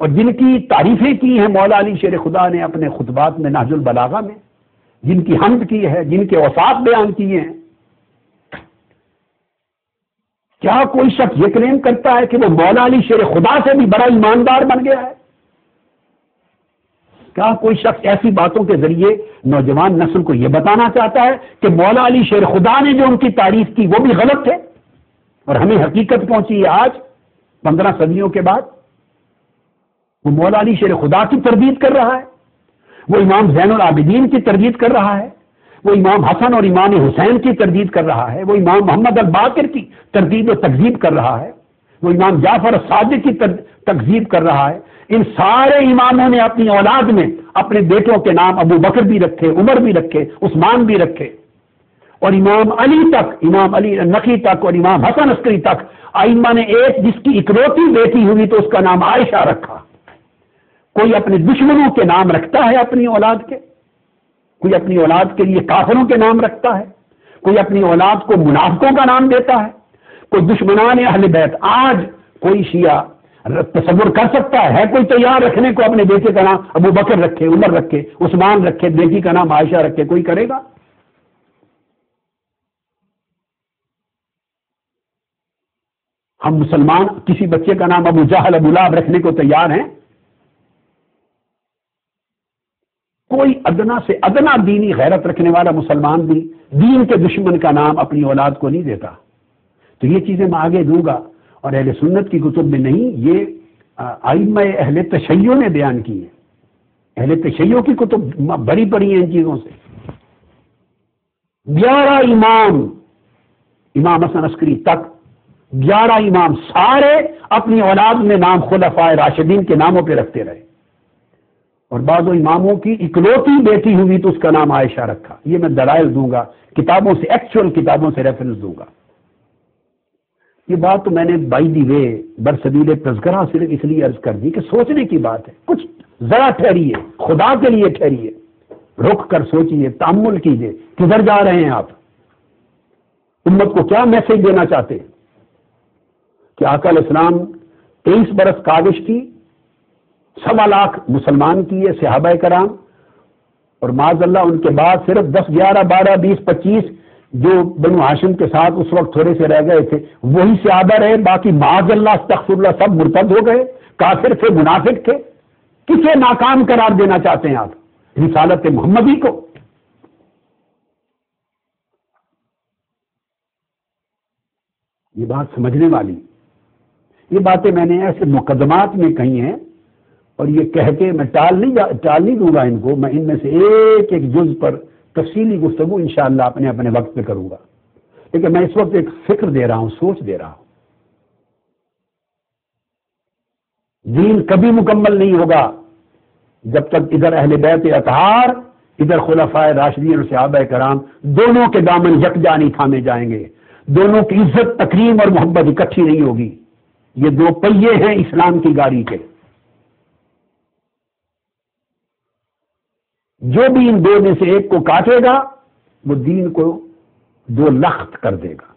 اور جن کی تعریفیں کی ہیں مولا علی شیر خدا نے اپنے خطبات میں نہج البلاغہ میں، جن کی حمد کی ہے، جن کے اوصاف بیان کیے ہیں، کیا کوئی شخص یہ کلیم کرتا ہے کہ وہ مولا علی شیر خدا سے بھی بڑا ایماندار بن گیا ہے؟ کیا کوئی شخص ایسی باتوں کے ذریعے نوجوان نسل کو یہ بتانا چاہتا ہے کہ مولا علی شیر خدا نے جو ان کی تعریف کی وہ بھی غلط ہے؟ اور ہمیں حقیقت پہنچی ہے آج 15 صدیوں کے بعد۔ وہ مولا علی شیر خدا کی تردید کر رہا ہے، وہ امام زین العابدین کی تردید کر رہا ہے، وہ امام حسن اور امام حسین کی تردید کر رہا ہے، وہ امام محمد الباقر کی تردید و تکذیب کر رہا ہے، وہ امام جعفر الصادق کی تکذیب کر رہا ہے۔ ان سارے اماموں نے اپنی اولاد میں اپنے بیٹوں کے نام ابو بکر بھی رکھے، عمر بھی رکھے، عثمان بھی رکھے، اور امام علی تک، امام علی نقی تک اور امام حسن عسکری تک ائمہ نے ایک جس کی اکلوتی بیٹی ہوئی تو اس کا نام عائشہ رکھا۔ کوئی اپنے دشمنوں کے نام رکھتا ہے اپنی اولاد کے، کوئی اپنی اولاد کے لیے کافروں کے نام رکھتا ہے، کوئی اپنی اولاد کو منافقوں کا نام دیتا ہے، کوئی دشمنان اہل بیت۔ آج کوئی شیعہ تصور کر سکتا ہے کوئی تیار رکھنے کو اپنے بیٹے کا نام ابو بکر رکھے، عمر رکھے، عثمان رکھے، بیٹی کا نام عائشہ رکھے؟ کوئی کرے گا؟ ہم مسلمان کسی بچے کا نام ابو جہل، ابو لہب رکھنے کو تیار ہیں؟ کوئی ادنا سے ادنا دینی غیرت رکھنے والا مسلمان بھی دین کے دشمن کا نام اپنی اولاد کو نہیں دیتا۔ تو یہ چیزیں میں آگے دوں گا، اور اہل سنت کی کتب میں نہیں، یہ ائمہ اہل تشیع نے بیان کی ہے۔ اہل تشیع کی کتب بڑی پڑی ہیں ان چیزوں سے۔ 11 امام، امام حسن عسکری تک 11 امام سارے اپنی اولاد میں نام خلفائے راشدین کے ناموں پہ رکھتے رہے، اور بعض اماموں کی اکلوتی بیٹی ہوئی تو اس کا نام عائشہ رکھا۔ یہ میں دلائل دوں گا، کتابوں سے، ایکچوئل کتابوں سے ریفرنس دوں گا۔ یہ بات تو میں نے بائی دی وے برسبیل تذکرہ صرف اس لیے عرض کر دی کہ سوچنے کی بات ہے۔ کچھ ذرا ٹھہریے، خدا کے لیے ٹھہریے، رک کر سوچیے، تأمل کیجیے، کدھر جا رہے ہیں آپ؟ امت کو کیا میسج دینا چاہتے ہیں؟ کہ آقا علیہ السلام 23 برس کاوش کی، 1.25 لاکھ مسلمان کیے صحابہ کرام، اور معاذ اللہ ان کے بعد صرف 10 11 12 20 25 جو بنو ہاشم کے ساتھ اس وقت تھوڑے سے رہ گئے تھے وہی صحابہ رہے، باقی معاذ اللہ استغفر اللہ سب مرتد ہو گئے، کافر تھے، منافق تھے۔ کسے ناکام قرار دینا چاہتے ہیں آپ؟ رسالت محمدی کو؟ یہ بات سمجھنے والی، یہ باتیں میں نے ایسے مقدمات میں کہی ہیں، اور یہ کہہ کے میں ٹال نہیں دوں گا ان کو، میں ان میں سے ایک ایک جز پر تفصیلی گفتگو انشاءاللہ اپنے وقت پہ کروں گا، لیکن میں اس وقت ایک فکر دے رہا ہوں، سوچ دے رہا ہوں۔ دین کبھی مکمل نہیں ہوگا جب تک ادھر اہل بیت اطہار، ادھر خلفائے راشدین اور صحابہ کرام دونوں کے دامن یکجا نہیں تھامے جائیں گے، دونوں کی عزت، تکریم اور محبت اکٹھی نہیں ہوگی۔ یہ 2 پہیے ہیں اسلام کی گاڑی کے، جو بھی ان 2 میں سے ایک کو کاٹے گا وہ دین کو 2 لخت کر دے گا۔